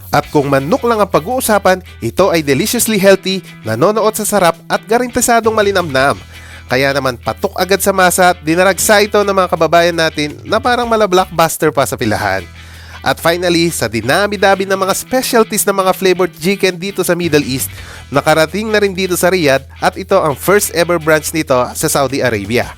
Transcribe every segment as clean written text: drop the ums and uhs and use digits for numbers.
At kung manok lang ang pag-uusapan, ito ay deliciously healthy, nanonood sa sarap at garantisadong malinamnam. Kaya naman patok agad sa masa at dinaragsa ito ng mga kababayan natin na parang mala-blockbuster pa sa pilahan. At finally, sa dinami-dami ng mga specialties ng mga flavored chicken dito sa Middle East, nakarating na rin dito sa Riyadh at ito ang first ever branch nito sa Saudi Arabia.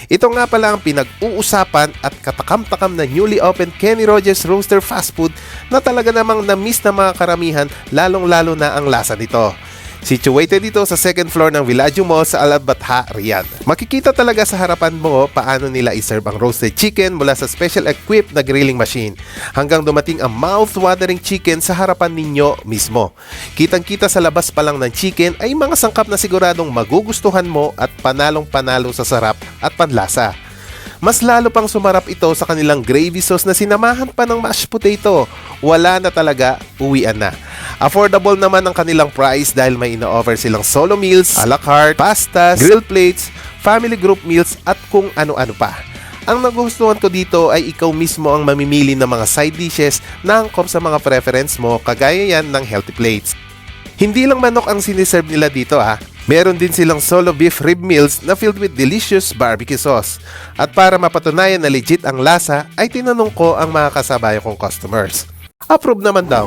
Ito nga pala ang pinag-uusapan at katakam-takam na newly opened Kenny Rogers Roaster Fast Food na talaga namang na-miss ng mga karamihan, lalong-lalo na ang lasa nito. Situated dito sa second floor ng Villaggio Mall sa Al Batha, Riyadh. Makikita talaga sa harapan mo paano nila iserve ang roasted chicken mula sa special equipped na grilling machine hanggang dumating ang mouth-watering chicken sa harapan ninyo mismo. Kitang-kita sa labas pa lang ng chicken ay mga sangkap na siguradong magugustuhan mo at panalong-panalo sa sarap at panlasa. Mas lalo pang sumarap ito sa kanilang gravy sauce na sinamahan pa ng mashed potato. Wala na talaga, uwian na. Affordable naman ang kanilang price dahil may ino-offer silang solo meals, a la carte, pastas, grill plates, family group meals at kung ano-ano pa. Ang nagustuhan ko dito ay ikaw mismo ang mamimili ng mga side dishes na angkop sa mga preference mo, kagaya yan ng healthy plates. Hindi lang manok ang siniserve nila dito Meron din silang solo beef rib meals na filled with delicious barbecue sauce. At para mapatunayan na legit ang lasa, ay tinanong ko ang mga kasabayan kong customers. Approve naman daw.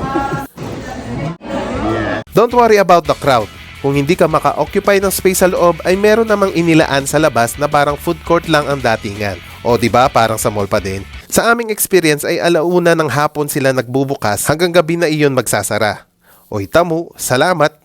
Don't worry about the crowd. Kung hindi ka maka-occupy ng space sa loob, ay meron namang inilaan sa labas na parang food court lang ang datingan. O diba, parang sa mall pa din. Sa aming experience ay alauna ng hapon sila nagbubukas hanggang gabi na iyon magsasara. O itamu, salamat!